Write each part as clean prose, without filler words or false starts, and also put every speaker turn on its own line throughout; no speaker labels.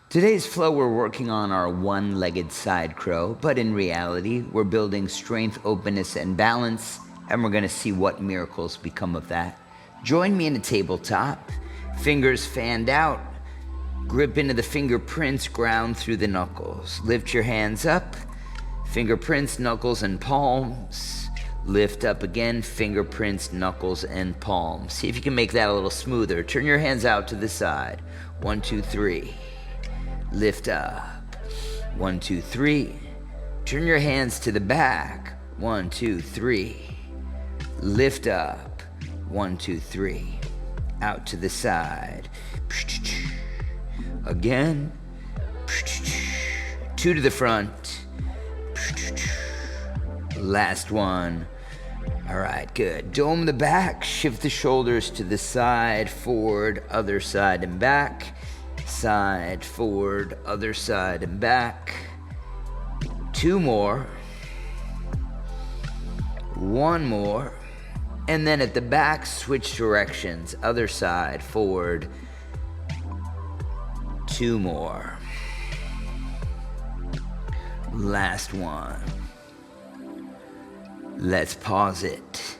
Today's flow, we're working on our one-legged side crow, but in reality, we're building strength, openness, and balance, and we're gonna see what miracles become of that. Join me in a tabletop, fingers fanned out, grip into the fingerprints, ground through the knuckles. Lift your hands up, fingerprints, knuckles, and palms. Lift up again, fingerprints, knuckles, and palms. See if you can make that a little smoother. Turn your hands out to the side. 1, 2, 3. Lift up. 1, 2, 3. Turn your hands to the back. 1, 2, 3. Lift up. 1, 2, 3. Out to the side. Again. 2 to the front. Last one. All right, good. Dome the back. Shift the shoulders to the side, forward, other side and back. Side, forward, other side and back. 2 more. 1 more. And then at the back, switch directions. Other side, forward. 2 more. Last one. Let's pause it.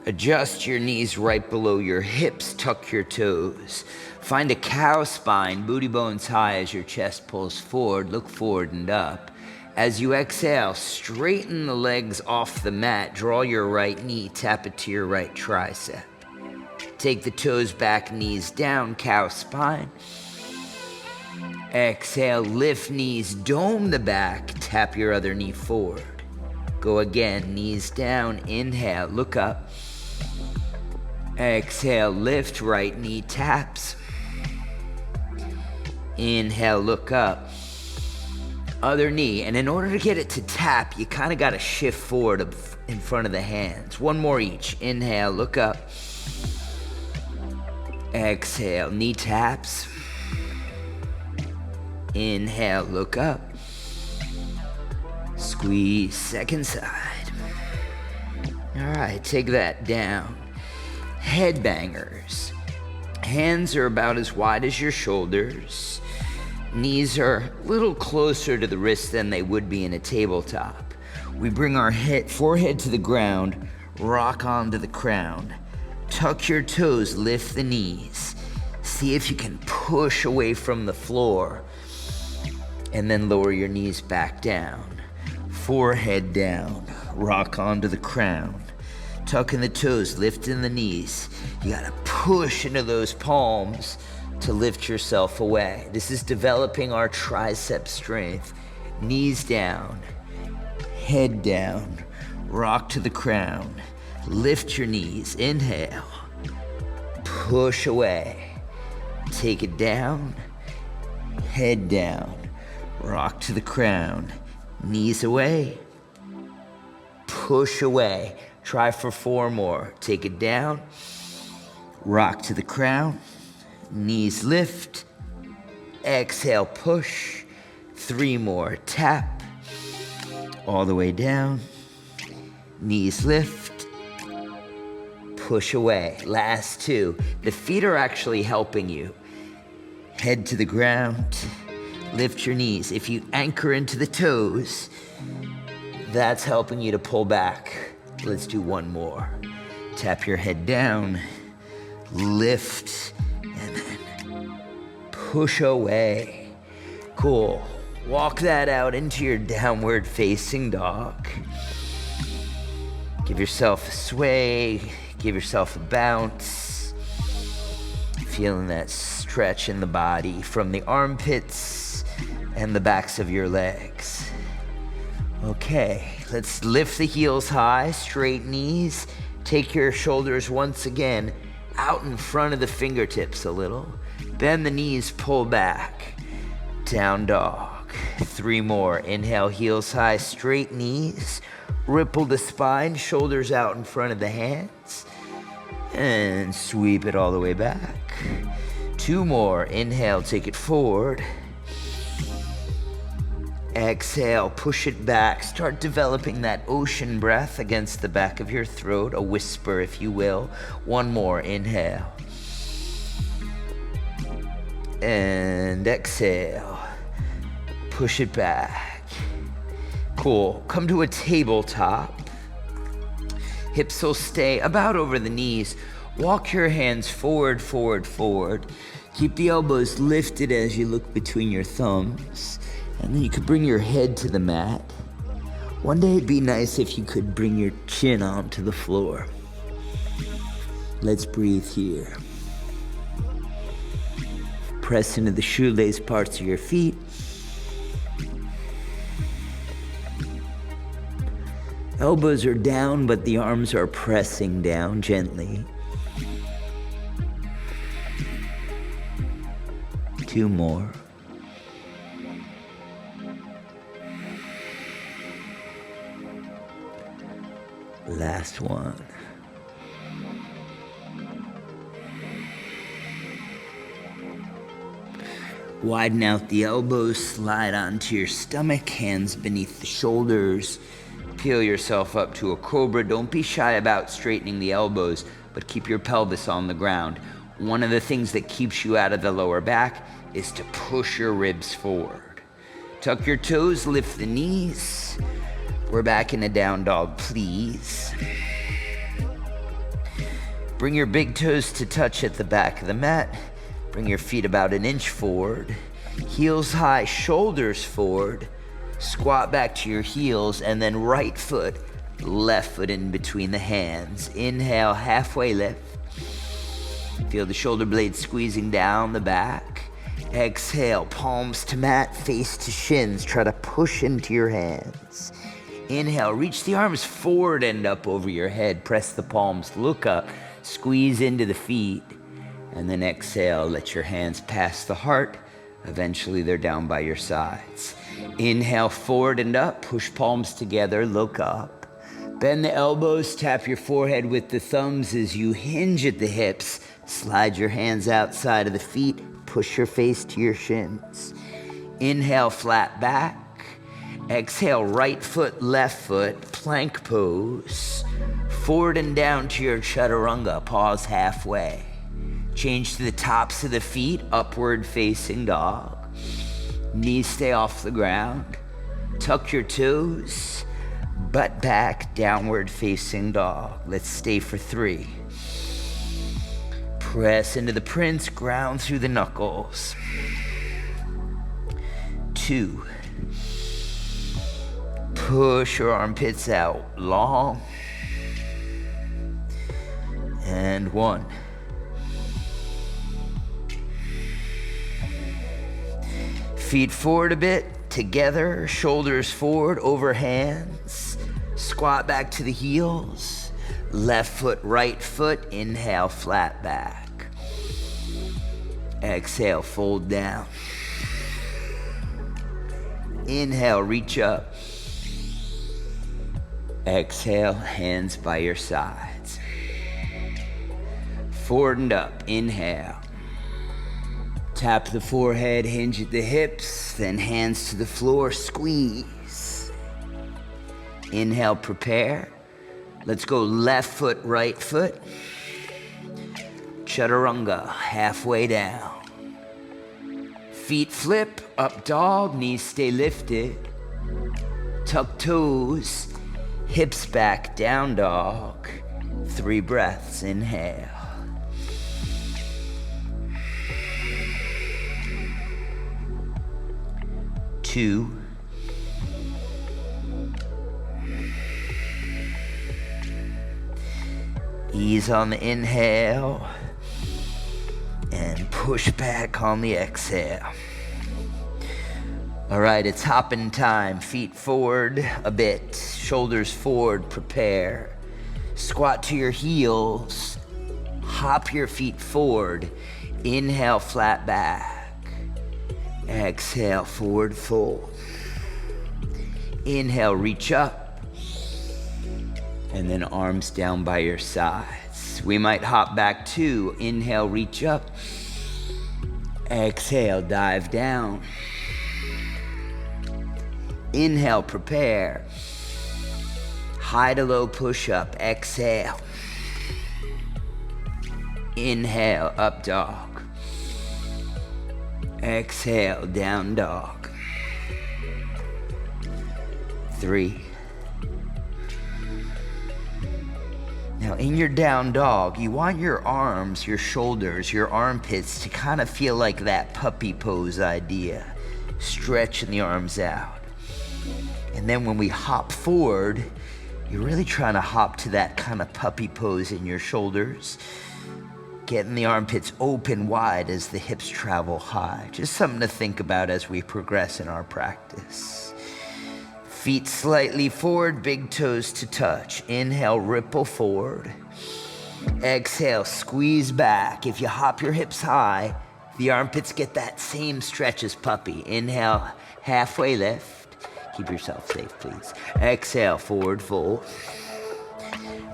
Adjust your knees right below your hips, tuck your toes. Find a cow spine, booty bones high as your chest pulls forward, look forward and up. As you exhale, straighten the legs off the mat, draw your right knee, tap it to your right tricep. Take the toes back, knees down, cow spine. Exhale, lift knees, dome the back, tap your other knee forward. Go again, knees down, inhale, look up. Exhale, lift, right knee taps. Inhale, look up. Other knee, and in order to get it to tap, you kind of got to shift forward in front of the hands. 1 more each. Inhale, look up. Exhale, knee taps. Inhale, look up. Squeeze, second side. All right, take that down. Headbangers. Hands are about as wide as your shoulders. Knees are a little closer to the wrists than they would be in a tabletop. We bring our forehead to the ground, rock onto the crown. Tuck your toes, lift the knees. See if you can push away from the floor. And then lower your knees back down. Forehead down, rock onto the crown. Tucking the toes, lifting the knees. You gotta push into those palms to lift yourself away. This is developing our tricep strength. Knees down, head down, rock to the crown. Lift your knees, inhale. Push away. Take it down, head down, rock to the crown. Knees away. Push away. Try for 4 more. Take it down. Rock to the crown. Knees lift. Exhale, push. 3 more. Tap. All the way down. Knees lift. Push away. Last 2. The feet are actually helping you. Head to the ground. Lift your knees. If you anchor into the toes, that's helping you to pull back. Let's do 1 more. Tap your head down, lift, and then push away. Cool. Walk that out into your downward facing dog. Give yourself a sway, give yourself a bounce. Feeling that stretch in the body from the armpits and the backs of your legs. Okay, let's lift the heels high, straight knees. Take your shoulders once again out in front of the fingertips a little. Bend the knees, pull back. Down dog. 3 more. Inhale, heels high, straight knees. Ripple the spine, shoulders out in front of the hands. And sweep it all the way back. 2 more. Inhale, take it forward. Exhale, push it back. Start developing that ocean breath against the back of your throat, a whisper, if you will. 1 more, inhale. And exhale. Push it back. Cool. Come to a tabletop. Hips will stay about over the knees. Walk your hands forward, forward, forward. Keep the elbows lifted as you look between your thumbs. And then you could bring your head to the mat. One day it'd be nice if you could bring your chin onto the floor. Let's breathe here. Press into the shoelace parts of your feet. Elbows are down, but the arms are pressing down gently. 2 more. Last one. Widen out the elbows, slide onto your stomach, hands beneath the shoulders. Peel yourself up to a cobra. Don't be shy about straightening the elbows, but keep your pelvis on the ground. One of the things that keeps you out of the lower back is to push your ribs forward. Tuck your toes, lift the knees. We're back in a down dog, please. Bring your big toes to touch at the back of the mat. Bring your feet about 1 inch forward. Heels high, shoulders forward. Squat back to your heels, and then right foot, left foot in between the hands. Inhale, halfway lift. Feel the shoulder blades squeezing down the back. Exhale, palms to mat, face to shins. Try to push into your hands. Inhale, reach the arms forward and up over your head. Press the palms, look up, squeeze into the feet. And then exhale, let your hands pass the heart. Eventually they're down by your sides. Inhale, forward and up, push palms together, look up. Bend the elbows, tap your forehead with the thumbs as you hinge at the hips. Slide your hands outside of the feet, push your face to your shins. Inhale, flat back. Exhale, right foot, left foot, plank pose. Forward and down to your chaturanga, pause halfway. Change to the tops of the feet, upward facing dog. Knees stay off the ground. Tuck your toes, butt back, downward facing dog. Let's stay for 3. Press into the prince, ground through the knuckles. 2. Push your armpits out long. And 1. Feet forward a bit, together, shoulders forward, over hands. Squat back to the heels. Left foot, right foot, inhale, flat back. Exhale, fold down. Inhale, reach up. Exhale, hands by your sides. Forward and up, inhale. Tap the forehead, hinge at the hips, then hands to the floor, squeeze. Inhale, prepare. Let's go left foot, right foot. Chaturanga, halfway down. Feet flip, up dog, knees stay lifted. Tuck toes, hips back, down dog. 3 breaths, inhale. 2. Ease on the inhale and push back on the exhale. All right, it's hopping time. Feet forward a bit, shoulders forward, prepare. Squat to your heels, hop your feet forward. Inhale, flat back. Exhale, forward fold. Inhale, reach up. And then arms down by your sides. We might hop back 2. Inhale, reach up. Exhale, dive down. Inhale, prepare. High to low push up. Exhale. Inhale, up dog. Exhale, down dog. 3. Now in your down dog, you want your arms, your shoulders, your armpits to kind of feel like that puppy pose idea. Stretching the arms out. And then when we hop forward, you're really trying to hop to that kind of puppy pose in your shoulders. Getting the armpits open wide as the hips travel high. Just something to think about as we progress in our practice. Feet slightly forward, big toes to touch. Inhale, ripple forward. Exhale, squeeze back. If you hop your hips high, the armpits get that same stretch as puppy. Inhale, halfway lift. Keep yourself safe, please. Exhale, forward fold.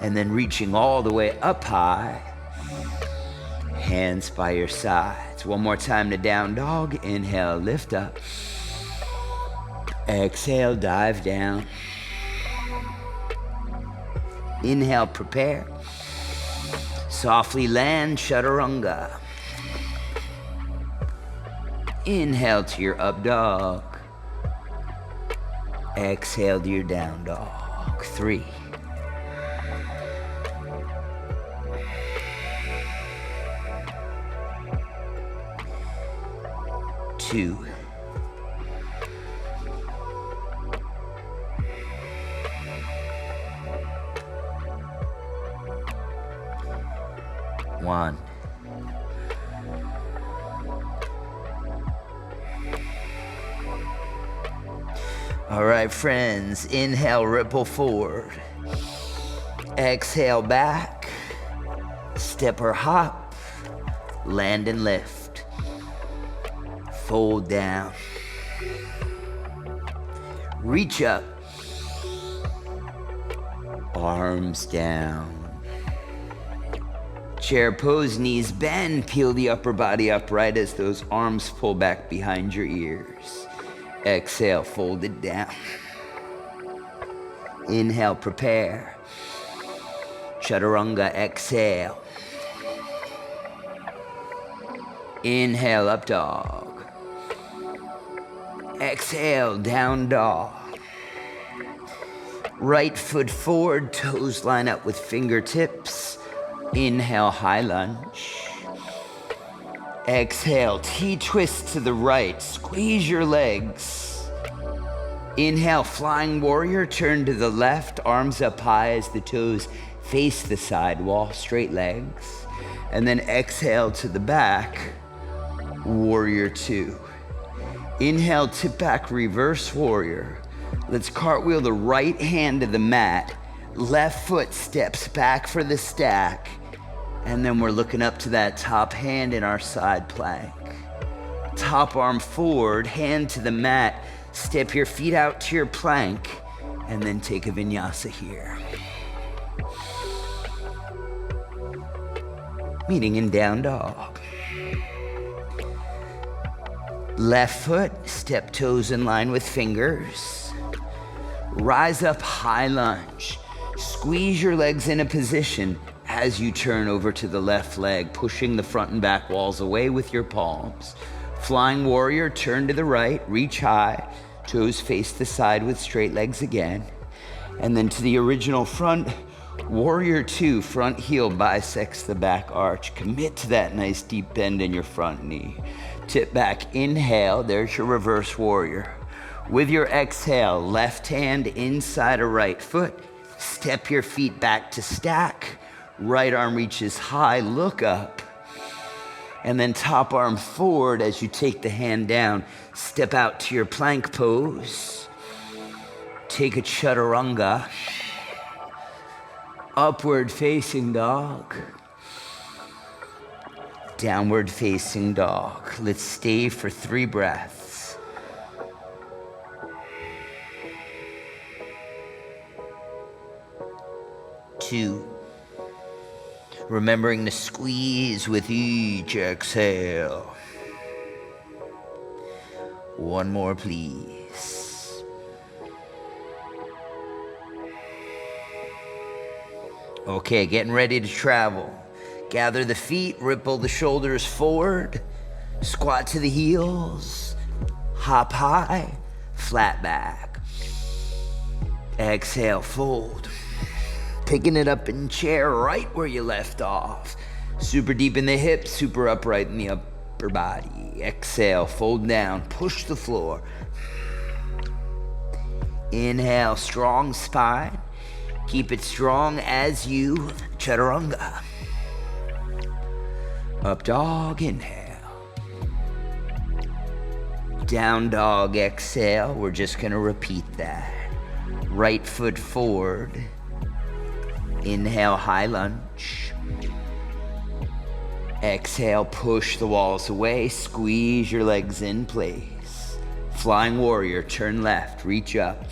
And then reaching all the way up high. Hands by your sides. One more time to down dog. Inhale, lift up. Exhale, dive down. Inhale, prepare. Softly land, chaturanga. Inhale to your up dog. Exhale to your down dog. 3. 2. 1. All right, friends, inhale, ripple forward. Exhale, back. Step or hop. Land and lift. Fold down. Reach up. Arms down. Chair pose, knees bend, peel the upper body upright as those arms pull back behind your ears. Exhale, fold it down. Inhale, prepare. Chaturanga, exhale. Inhale, up dog. Exhale, down dog. Right foot forward, toes line up with fingertips. Inhale, high lunge. Exhale, T-twist to the right. Squeeze your legs. Inhale, flying warrior. Turn to the left. Arms up high as the toes face the sidewall. Straight legs. And then exhale to the back. Warrior 2. Inhale, tip back, reverse warrior. Let's cartwheel the right hand to the mat. Left foot steps back for the stack. And then we're looking up to that top hand in our side plank. Top arm forward, hand to the mat. Step your feet out to your plank. And then take a vinyasa here. Meeting in down dog. Left foot, step toes in line with fingers. Rise up, high lunge. Squeeze your legs in a position as you turn over to the left leg, pushing the front and back walls away with your palms. Flying warrior, turn to the right, reach high, toes face the side with straight legs again. And then to the original front, warrior 2, front heel bisects the back arch. Commit to that nice deep bend in your front knee. Tip back, inhale, there's your reverse warrior. With your exhale, left hand inside a right foot. Step your feet back to stack. Right arm reaches high, look up. And then top arm forward as you take the hand down. Step out to your plank pose. Take a chaturanga. Upward facing dog. Downward facing dog. Let's stay for 3 breaths. 2. Remembering to squeeze with each exhale. 1 more, please. Okay, getting ready to travel. Gather the feet, ripple the shoulders forward. Squat to the heels, hop high, flat back. Exhale, fold. Picking it up in chair right where you left off. Super deep in the hips, super upright in the upper body. Exhale, fold down, push the floor. Inhale, strong spine. Keep it strong as you chaturanga. Up dog, inhale. Down dog, exhale. We're just gonna repeat that. Right foot forward. Inhale, high lunge. Exhale, push the walls away. Squeeze your legs in place. Flying warrior, turn left, reach up.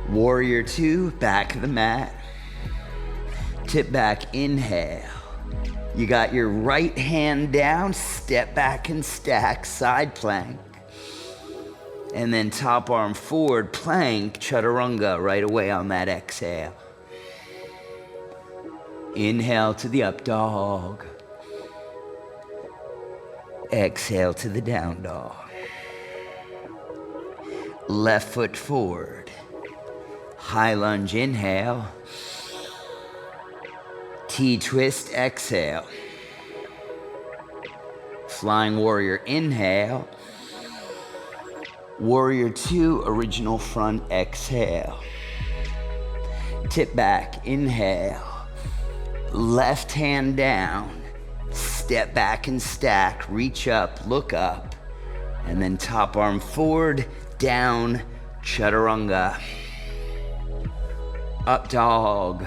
Warrior 2, back of the mat. Tip back, inhale. You got your right hand down, step back and stack, side plank. And then top arm forward, plank, chaturanga right away on that exhale. Inhale to the up dog. Exhale to the down dog. Left foot forward. High lunge, inhale. T-twist, exhale. Flying warrior, inhale. Warrior 2, original front, exhale. Tip back, inhale. Left hand down, step back and stack, reach up, look up, and then top arm forward, down, chaturanga. Up dog.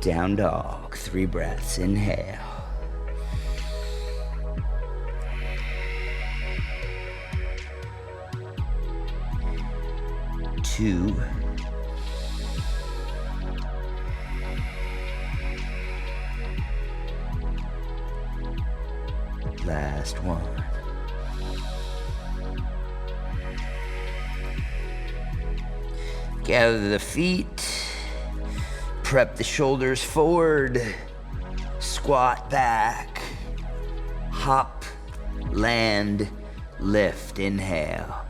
Down dog, 3 breaths, inhale. Two. Last one. Gather the feet. Prep the shoulders forward. Squat back. Hop. Land. Lift. Inhale.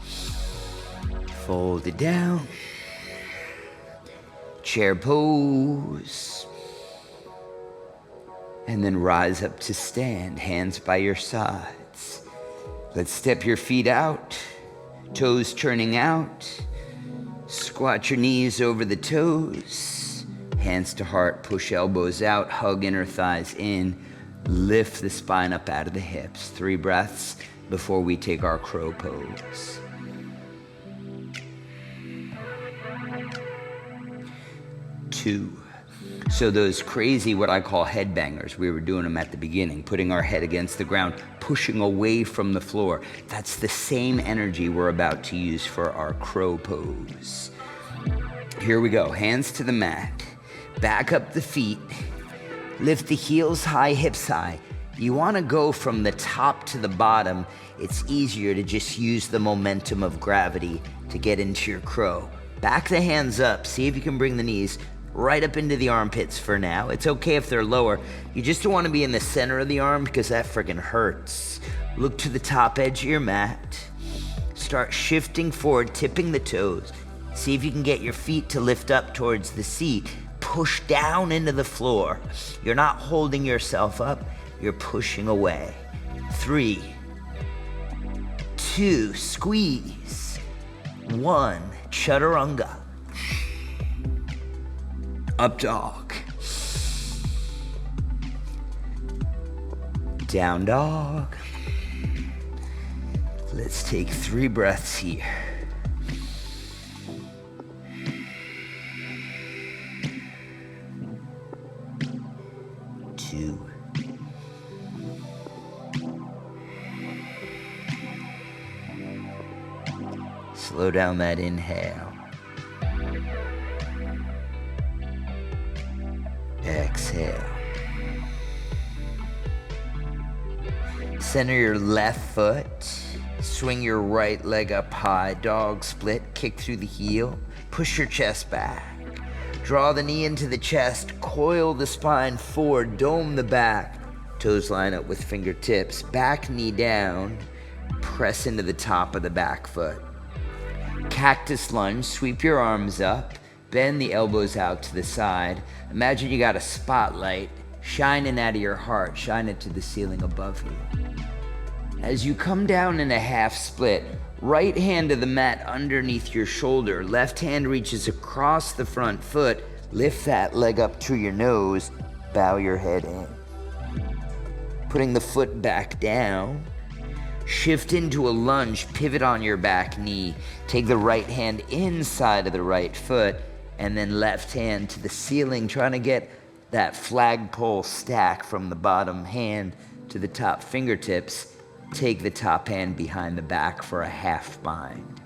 Fold it down. Chair pose. And then rise up to stand, hands by your sides. Let's step your feet out, toes turning out. Squat your knees over the toes, hands to heart, push elbows out, hug inner thighs in, lift the spine up out of the hips. 3 breaths before we take our crow pose. Two. So those crazy, what I call headbangers, we were doing them at the beginning, putting our head against the ground, pushing away from the floor. That's the same energy we're about to use for our crow pose. Here we go, hands to the mat, back up the feet, lift the heels high, hips high. You wanna go from the top to the bottom. It's easier to just use the momentum of gravity to get into your crow. Back the hands up, see if you can bring the knees right up into the armpits for now. It's okay if they're lower. You just don't want to be in the center of the arm because that freaking hurts. Look to the top edge of your mat. Start shifting forward, tipping the toes. See if you can get your feet to lift up towards the seat. Push down into the floor. You're not holding yourself up, you're pushing away. 3, 2, squeeze. 1, chaturanga. Up dog. Down dog. Let's take 3 breaths here. Two. Slow down that inhale. Exhale. Center your left foot. Swing your right leg up high. Dog split. Kick through the heel. Push your chest back. Draw the knee into the chest. Coil the spine forward. Dome the back. Toes line up with fingertips. Back knee down. Press into the top of the back foot. Cactus lunge. Sweep your arms up. Bend the elbows out to the side. Imagine you got a spotlight shining out of your heart. Shine it to the ceiling above you. As you come down in a half split, right hand to the mat underneath your shoulder. Left hand reaches across the front foot. Lift that leg up to your nose. Bow your head in. Putting the foot back down. Shift into a lunge. Pivot on your back knee. Take the right hand inside of the right foot. And then left hand to the ceiling. Trying to get that flagpole stack from the bottom hand to the top fingertips. Take the top hand behind the back for a half bind.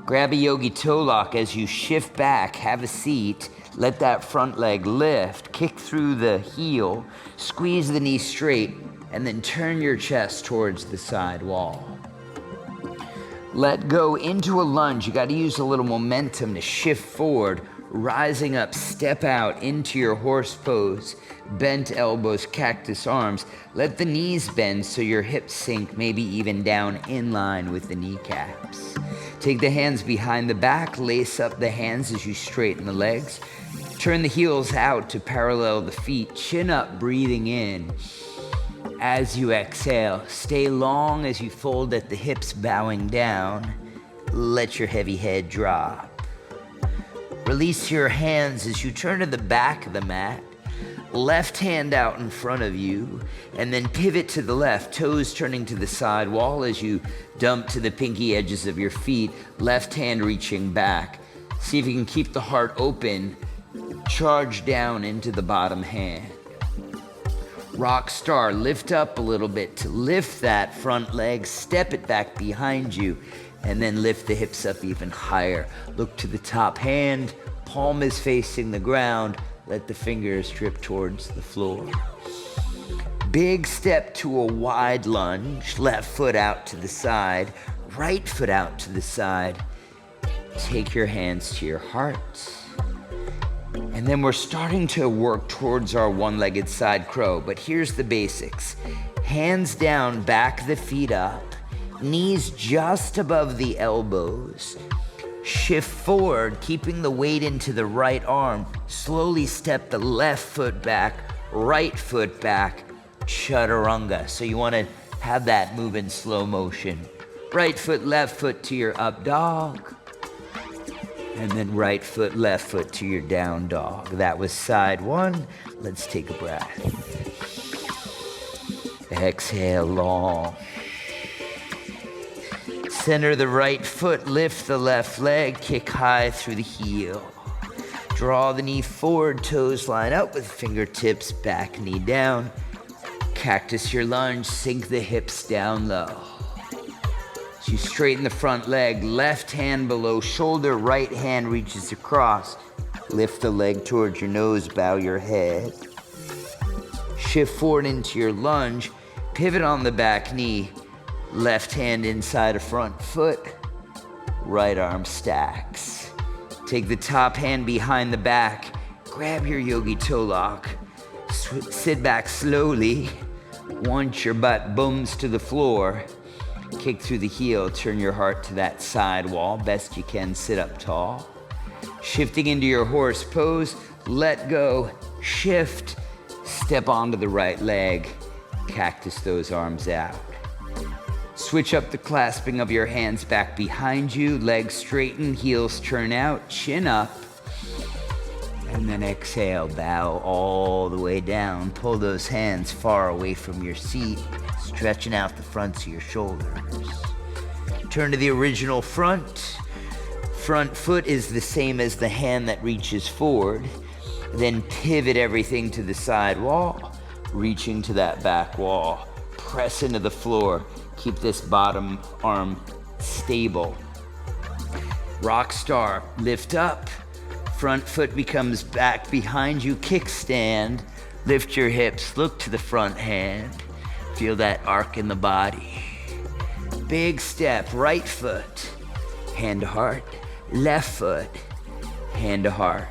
Grab a yogi toe lock as you shift back. Have a seat. Let that front leg lift. Kick through the heel. Squeeze the knee straight. And then turn your chest towards the side wall. Let go into a lunge. You got to use a little momentum to shift forward. Rising up, step out into your horse pose. Bent elbows, cactus arms. Let the knees bend so your hips sink, maybe even down in line with the kneecaps. Take the hands behind the back. Lace up the hands as you straighten the legs. Turn the heels out to parallel the feet. Chin up, breathing in. As you exhale, stay long as you fold at the hips, bowing down. Let your heavy head drop. Release your hands as you turn to the back of the mat. Left hand out in front of you, and then pivot to the left, toes turning to the side wall as you dump to the pinky edges of your feet, left hand reaching back. See if you can keep the heart open, charge down into the bottom hand. Rock star, lift up a little bit to lift that front leg, step it back behind you, and then lift the hips up even higher. Look to the top hand, palm is facing the ground, let the fingers drip towards the floor. Big step to a wide lunge, left foot out to the side, right foot out to the side. Take your hands to your heart. And then we're starting to work towards our one-legged side crow, but here's the basics. Hands down, back the feet up, knees just above the elbows. Shift forward, keeping the weight into the right arm. Slowly step the left foot back, right foot back, chaturanga. So you want to have that move in slow motion. Right foot, left foot to your up dog. And then right foot, left foot to your down dog. That was side one. Let's take a breath. Exhale long. Center the right foot, lift the left leg, kick high through the heel. Draw the knee forward, toes line up with fingertips, back knee down. Cactus your lunge, sink the hips down low. As you straighten the front leg, left hand below shoulder, right hand reaches across. Lift the leg towards your nose, bow your head. Shift forward into your lunge, pivot on the back knee. Left hand inside of front foot, right arm stacks. Take the top hand behind the back, grab your yogi toe lock, sit back slowly. Once your butt booms to the floor, kick through the heel, turn your heart to that side wall. Best you can, sit up tall. Shifting into your horse pose, let go, shift, step onto the right leg, cactus those arms out. Switch up the clasping of your hands back behind you, legs straighten, heels turn out, chin up, and then exhale, bow all the way down. Pull those hands far away from your seat, stretching out the fronts of your shoulders. Turn to the original front. Front foot is the same as the hand that reaches forward. Then pivot everything to the side wall, reaching to that back wall. Press into the floor. Keep this bottom arm stable. Rock star, lift up. Front foot becomes back behind you. Kickstand. Lift your hips. Look to the front hand. Feel that arc in the body. Big step. Right foot. Hand to heart. Left foot. Hand to heart.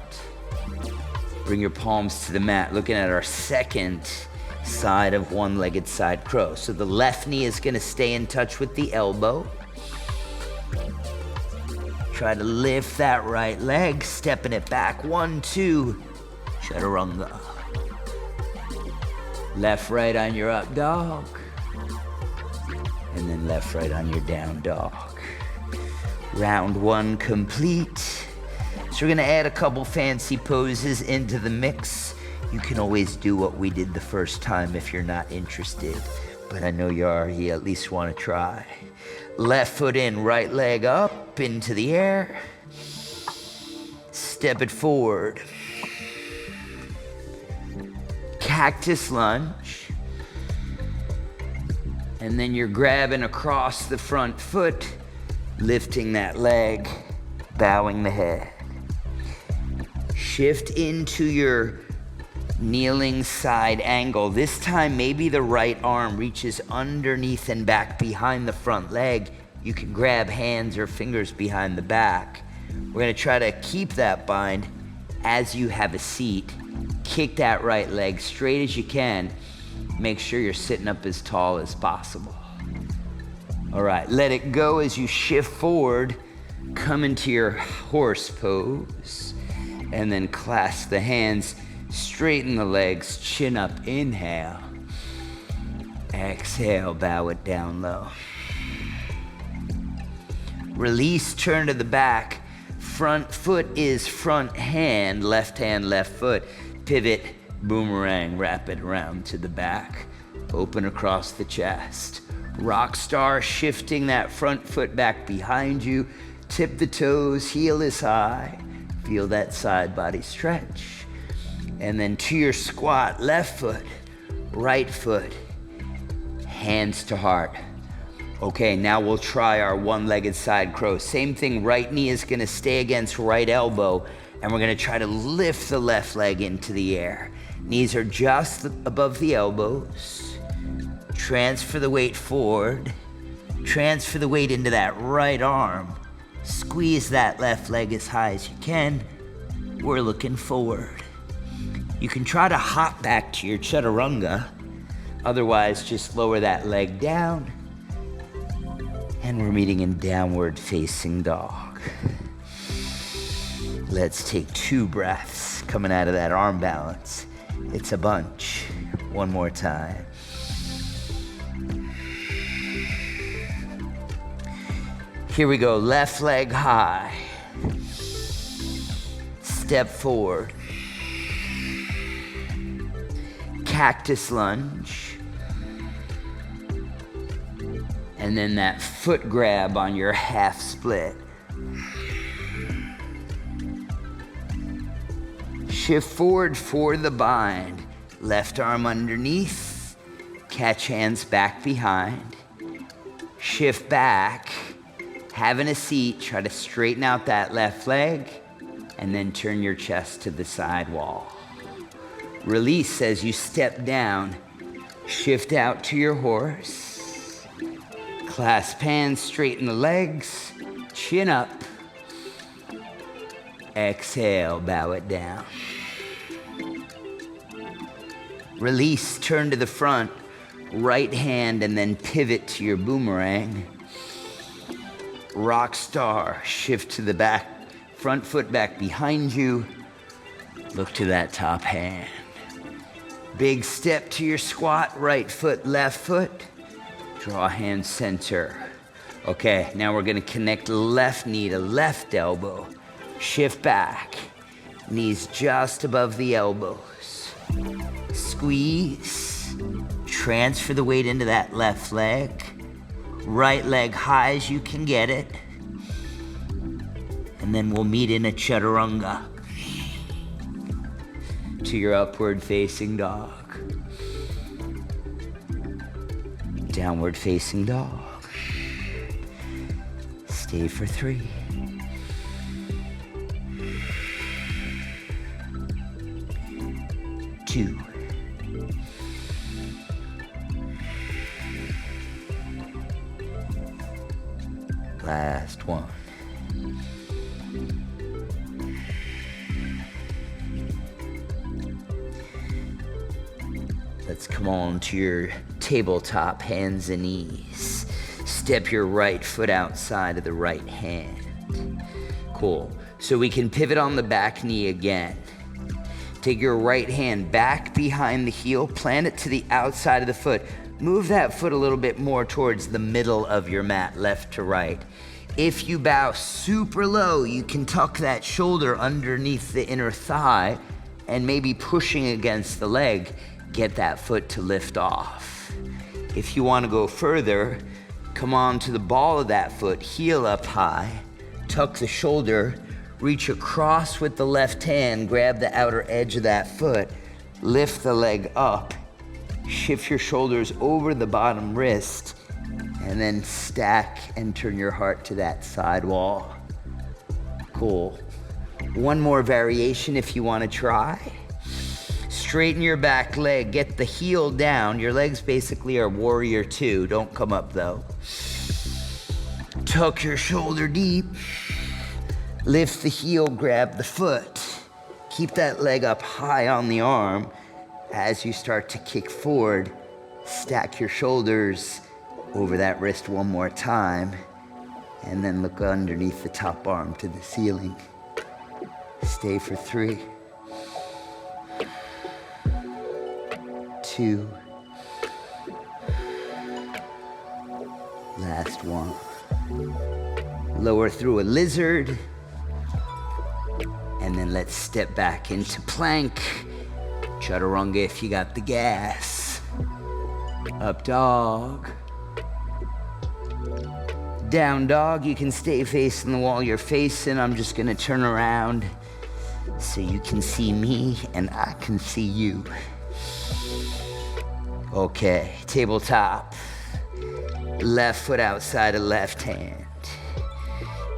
Bring your palms to the mat. Looking at our second side of one-legged side crow. So the left knee is gonna stay in touch with the elbow. Try to lift that right leg, stepping it back. 1, 2, chaturanga. Left, right on your up dog. And then left, right on your down dog. Round 1 complete. So we're gonna add a couple fancy poses into the mix. You can always do what we did the first time if you're not interested, but I know you already at least wanna try. Left foot in, right leg up into the air. Step it forward. Cactus lunge. And then you're grabbing across the front foot, lifting that leg, bowing the head. Shift into your kneeling side angle. This time, maybe the right arm reaches underneath and back behind the front leg. You can grab hands or fingers behind the back. We're gonna try to keep that bind as you have a seat. Kick that right leg straight as you can. Make sure you're sitting up as tall as possible. All right, let it go as you shift forward, come into your horse pose, and then clasp the hands, straighten the legs, chin up, inhale. Exhale, bow it down low. Release, turn to the back. Front foot is front hand, left foot. Pivot, boomerang, wrap it around to the back. Open across the chest. Rock star, shifting that front foot back behind you. Tip the toes, heel is high. Feel that side body stretch. And then to your squat, left foot, right foot, hands to heart. Okay, now we'll try our one-legged side crow. Same thing, right knee is gonna stay against right elbow, and we're gonna try to lift the left leg into the air. Knees are just above the elbows. Transfer the weight forward. Transfer the weight into that right arm. Squeeze that left leg as high as you can. We're looking forward. You can try to hop back to your chaturanga. Otherwise, just lower that leg down. And we're meeting in downward facing dog. Let's take 2 breaths coming out of that arm balance. It's a bunch. One more time. Here we go, left leg high. Step forward. Cactus lunge. And then that foot grab on your half split. Shift forward for the bind. Left arm underneath. Catch hands back behind. Shift back. Having a seat, try to straighten out that left leg. And then turn your chest to the side wall. Release as you step down. Shift out to your horse. Clasp hands, straighten the legs. Chin up. Exhale, bow it down. Release, turn to the front. Right hand and then pivot to your boomerang. Rock star, shift to the back. Front foot back behind you. Look to that top hand. Big step to your squat, right foot, left foot. Draw hand center. Okay, now we're gonna connect left knee to left elbow. Shift back. Knees just above the elbows. Squeeze. Transfer the weight into that left leg. Right leg high as you can get it. And then we'll meet in a chaturanga. To your upward facing dog. Downward facing dog. Stay for 3. 2. Last one. Let's come on to your tabletop, hands and knees. Step your right foot outside of the right hand. Cool. So we can pivot on the back knee again. Take your right hand back behind the heel, plant it to the outside of the foot. Move that foot a little bit more towards the middle of your mat, left to right. If you bow super low, you can tuck that shoulder underneath the inner thigh and maybe pushing against the leg, get that foot to lift off. If you want to go further, come on to the ball of that foot, heel up high, tuck the shoulder, reach across with the left hand, grab the outer edge of that foot, lift the leg up, shift your shoulders over the bottom wrist, and then stack and turn your heart to that side wall. Cool. One more variation if you want to try. Straighten your back leg, get the heel down. Your legs basically are warrior two. Don't come up though. Tuck your shoulder deep. Lift the heel, grab the foot. Keep that leg up high on the arm. As you start to kick forward, stack your shoulders over that wrist one more time, and then look underneath the top arm to the ceiling. Stay for 3, 2, last one. Lower through a lizard, and then let's step back into plank. Chaturanga if you got the gas. Up dog. Down dog, you can stay facing the wall you're facing. I'm just gonna turn around so you can see me and I can see you. Okay, tabletop. Left foot outside of left hand.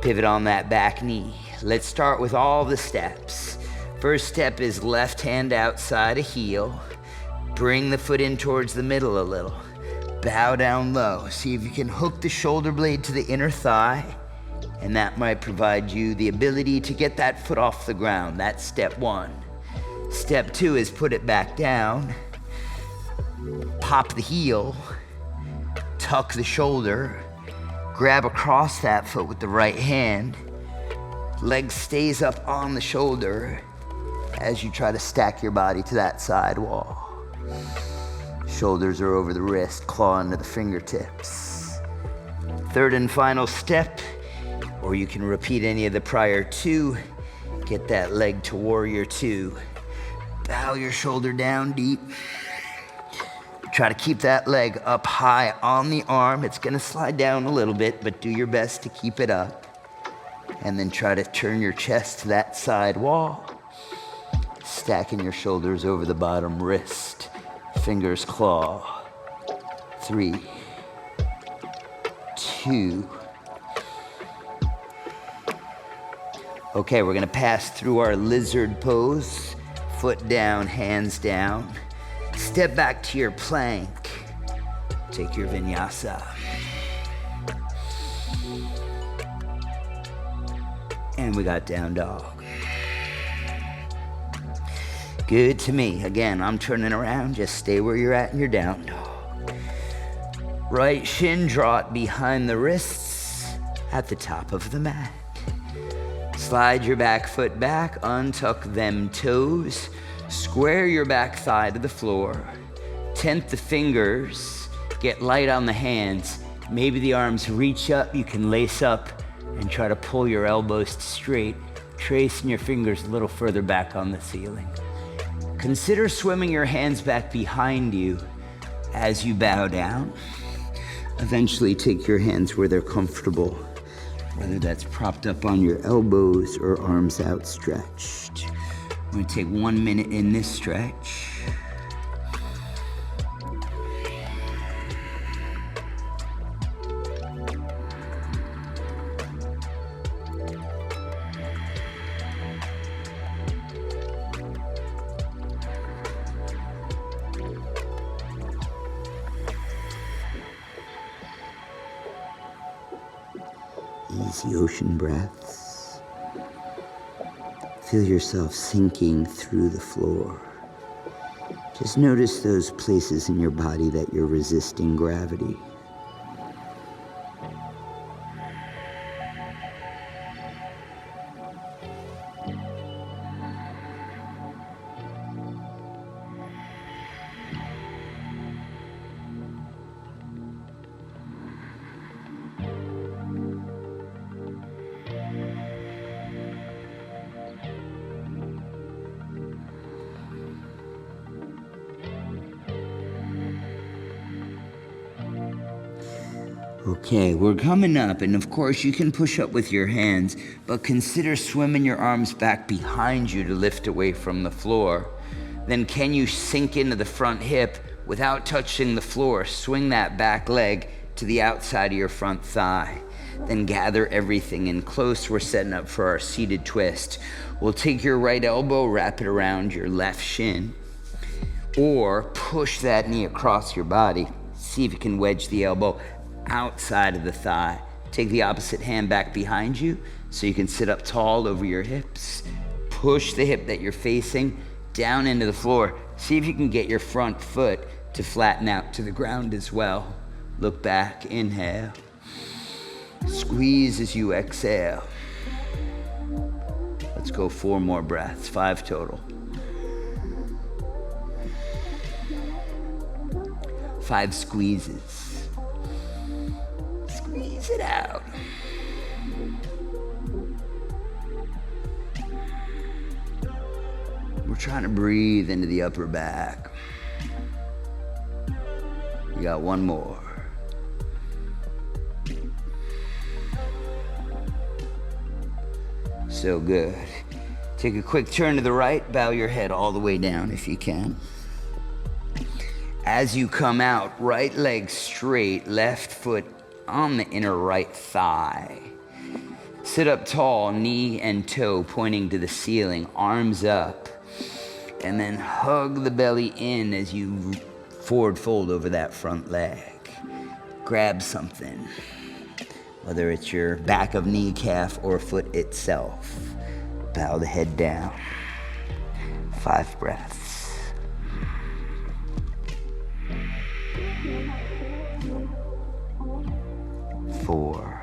Pivot on that back knee. Let's start with all the steps. First step is left hand outside of heel. Bring the foot in towards the middle a little. Bow down low. See if you can hook the shoulder blade to the inner thigh, and that might provide you the ability to get that foot off the ground. That's step 1. Step 2 is put it back down. Pop the heel. Tuck the shoulder. Grab across that foot with the right hand. Leg stays up on the shoulder as you try to stack your body to that side wall. Shoulders are over the wrist, claw into the fingertips. Third and final step, or you can repeat any of the prior 2. Get that leg to warrior 2. Bow your shoulder down deep. Try to keep that leg up high on the arm. It's gonna slide down a little bit, but do your best to keep it up. And then try to turn your chest to that side wall. Stacking your shoulders over the bottom wrist. Fingers claw. 3, 2. Okay, we're gonna pass through our lizard pose. Foot down, hands down. Step back to your plank. Take your vinyasa. And we got down dog. Good to me. Again, I'm turning around. Just stay where you're at in your down dog. Right shin, draw it behind the wrists at the top of the mat. Slide your back foot back, untuck them toes, square your back thigh to the floor, tent the fingers, get light on the hands. Maybe the arms reach up, you can lace up and try to pull your elbows straight, tracing your fingers a little further back on the ceiling. Consider swimming your hands back behind you as you bow down. Eventually take your hands where they're comfortable, whether that's propped up on your elbows or arms outstretched. We're gonna take 1 minute in this stretch. Easy ocean breaths. Feel yourself sinking through the floor. Just notice those places in your body that you're resisting gravity. Okay, we're coming up, and of course you can push up with your hands, but consider swimming your arms back behind you to lift away from the floor. Then can you sink into the front hip without touching the floor? Swing that back leg to the outside of your front thigh. Then gather everything in close. We're setting up for our seated twist. We'll take your right elbow, wrap it around your left shin, or push that knee across your body. See if you can wedge the elbow outside of the thigh. Take the opposite hand back behind you so you can sit up tall over your hips. Push the hip that you're facing down into the floor. See if you can get your front foot to flatten out to the ground as well. Look back, inhale. Squeeze as you exhale. Let's go 4 more breaths, 5 total. 5 squeezes. Squeeze it out. We're trying to breathe into the upper back. You got 1 more. So good. Take a quick turn to the right, bow your head all the way down if you can. As you come out, right leg straight, left foot on the inner right thigh. Sit up tall, knee and toe pointing to the ceiling, arms up, and then hug the belly in as you forward fold over that front leg. Grab something, whether it's your back of kneecap or foot itself. Bow the head down. 5 breaths. 4.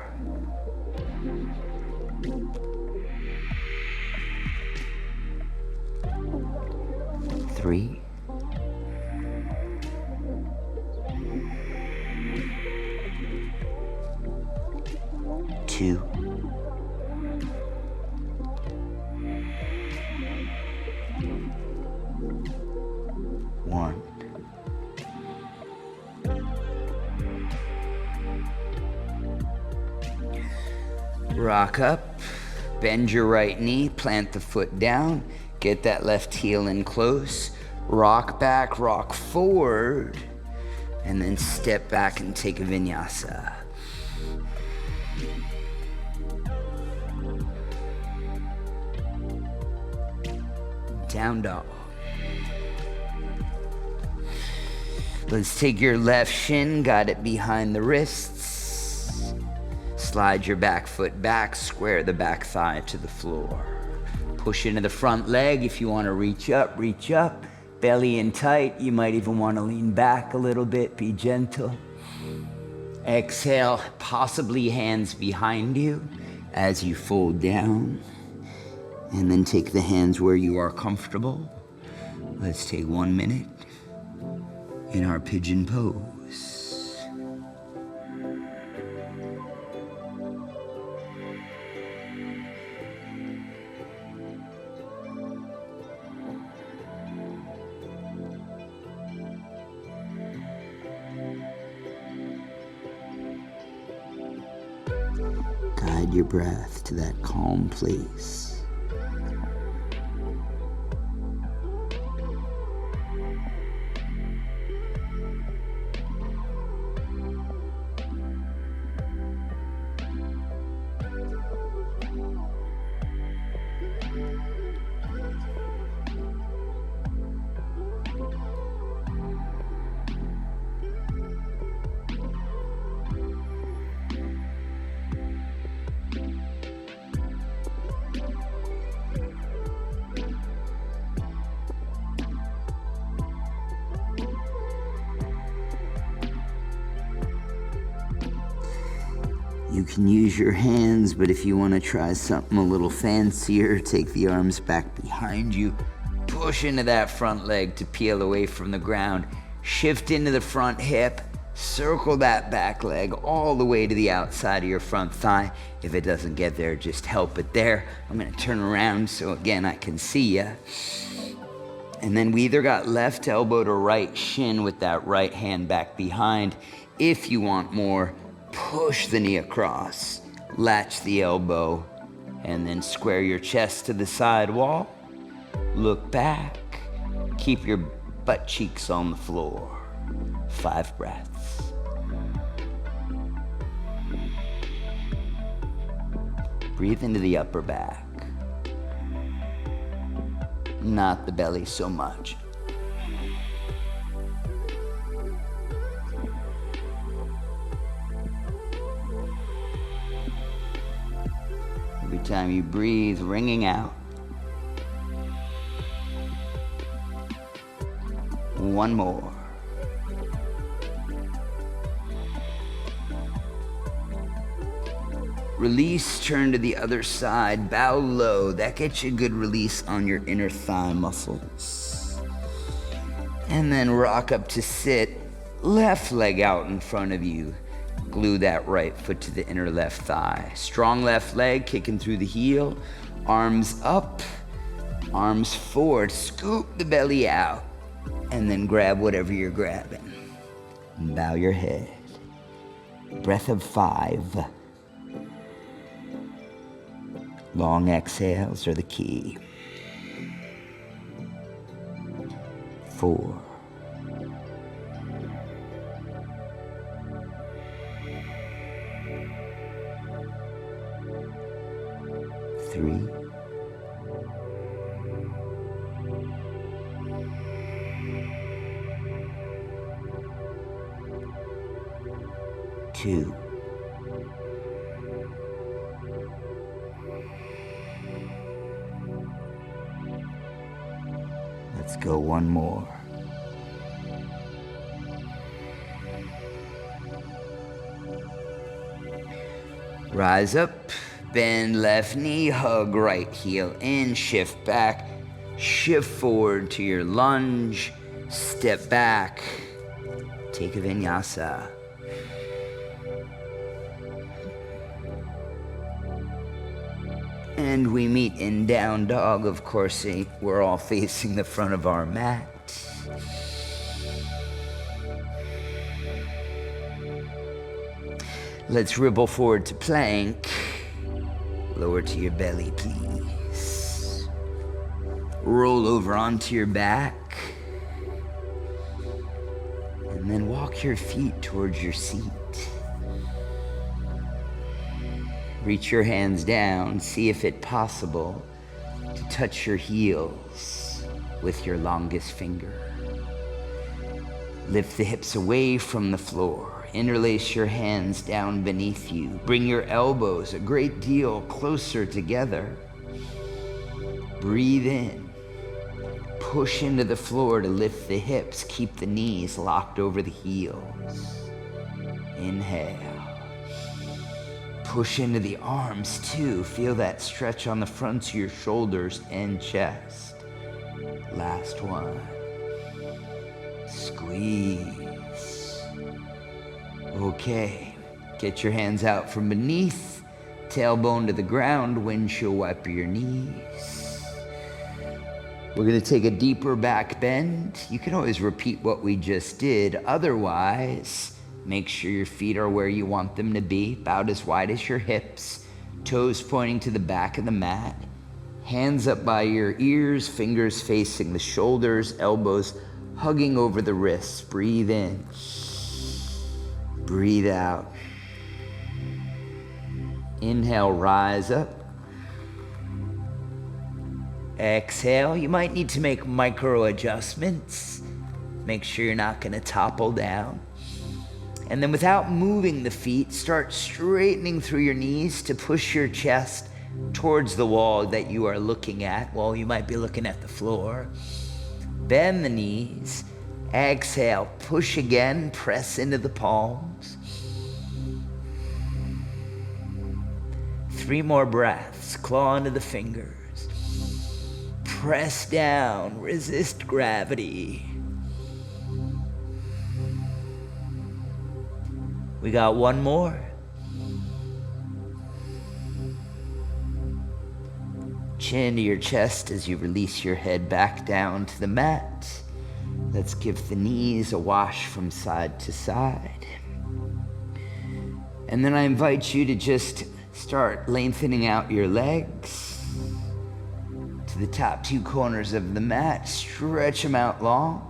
3. 2. 1. Rock up, bend your right knee, plant the foot down, get that left heel in close, rock back, rock forward, and then step back and take a vinyasa. Down dog. Let's take your left shin, got it behind the wrists. Slide your back foot back, square the back thigh to the floor. Push into the front leg if you want to reach up, belly in tight. You might even want to lean back a little bit, be gentle. Exhale, possibly hands behind you as you fold down. And then take the hands where you are comfortable. Let's take 1 minute in our pigeon pose. Guide your breath to that calm place. You can use your hands, but if you want to try something a little fancier, take the arms back behind you, push into that front leg to peel away from the ground, shift into the front hip, circle that back leg all the way to the outside of your front thigh. If it doesn't get there, just help it there. I'm going to turn around so again I can see you. And then we either got left elbow to right shin with that right hand back behind. If you want more, push the knee across, latch the elbow, and then square your chest to the side wall. Look back, keep your butt cheeks on the floor. 5 breaths. Breathe into the upper back. Not the belly so much. Every time you breathe, ringing out. One more. Release, turn to the other side, bow low. That gets you a good release on your inner thigh muscles. And then rock up to sit, left leg out in front of you. Glue that right foot to the inner left thigh. Strong left leg kicking through the heel. Arms up, arms forward. Scoop the belly out. And then grab whatever you're grabbing. And bow your head. Breath of 5. Long exhales are the key. 4. 3. 2. Let's go one more. Rise up, bend left knee, hug right heel in, shift back, shift forward to your lunge, step back, take a vinyasa. And we meet in down dog. Of course, we're all facing the front of our mat. Let's ripple forward to plank. Lower to your belly, please. Roll over onto your back. And then walk your feet towards your seat. Reach your hands down, see if it's possible to touch your heels with your longest finger. Lift the hips away from the floor. Interlace your hands down beneath you. Bring your elbows a great deal closer together. Breathe in. Push into the floor to lift the hips. Keep the knees locked over the heels. Inhale. Push into the arms too. Feel that stretch on the fronts of your shoulders and chest. Last one. Squeeze. Okay. Get your hands out from beneath. Tailbone to the ground. Windshield wiper your knees. We're going to take a deeper back bend. You can always repeat what we just did. Otherwise, make sure your feet are where you want them to be, about as wide as your hips, toes pointing to the back of the mat, hands up by your ears, fingers facing the shoulders, elbows hugging over the wrists. Breathe in. Breathe out. Inhale, rise up. Exhale. You might need to make micro adjustments. Make sure you're not going to topple down. And then without moving the feet, start straightening through your knees to push your chest towards the wall that you are looking at. Well, you might be looking at the floor. Bend the knees. Exhale, push again, press into the palms. 3 more breaths. Claw into the fingers. Press down. Resist gravity. We got 1 more. Chin to your chest as you release your head back down to the mat. Let's give the knees a wash from side to side. And then I invite you to just start lengthening out your legs to the top 2 corners of the mat. Stretch them out long.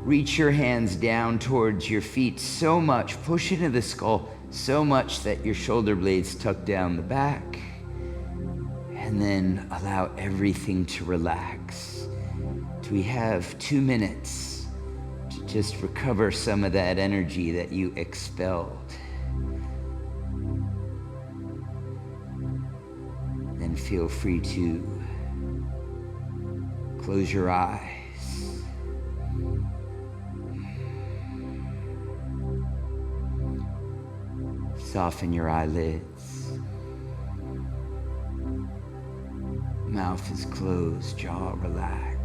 Reach your hands down towards your feet so much, push into the skull so much that your shoulder blades tuck down the back. And then allow everything to relax. We have 2 minutes to just recover some of that energy that you expelled. Then feel free to close your eyes. Soften your eyelids. Mouth is closed, jaw relaxed.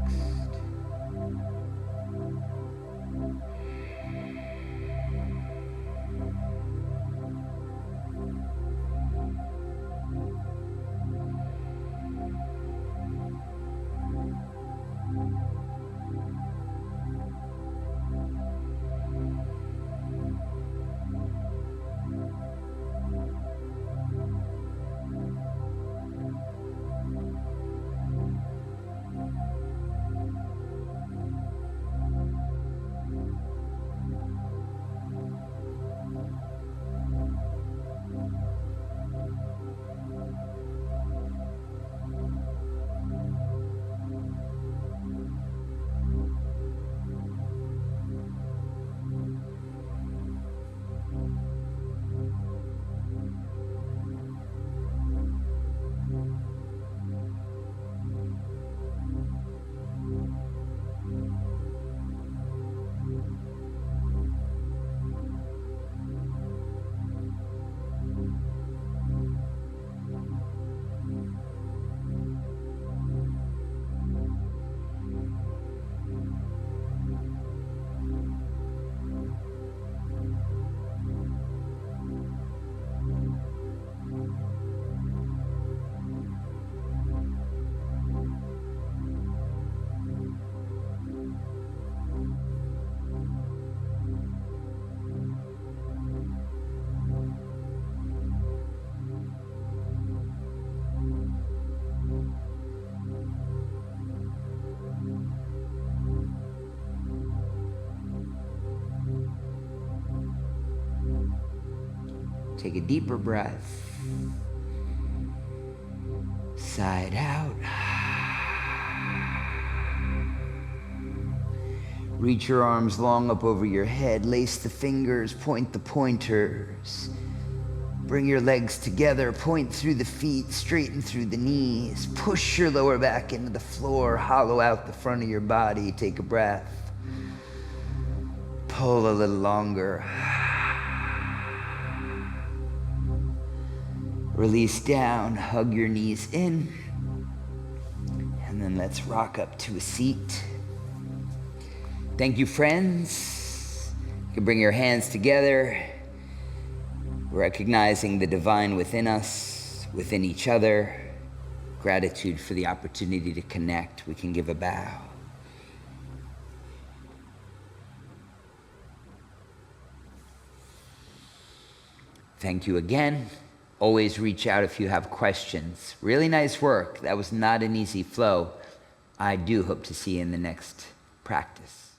Take a deeper breath. Side out. Reach your arms long up over your head. Lace the fingers, point the pointers. Bring your legs together, point through the feet, straighten through the knees. Push your lower back into the floor, hollow out the front of your body. Take a breath. Pull a little longer. Release down, hug your knees in, and then let's rock up to a seat. Thank you, friends. You can bring your hands together, recognizing the divine within us, within each other. Gratitude for the opportunity to connect. We can give a bow. Thank you again. Always reach out if you have questions. Really nice work. That was not an easy flow. I do hope to see you in the next practice.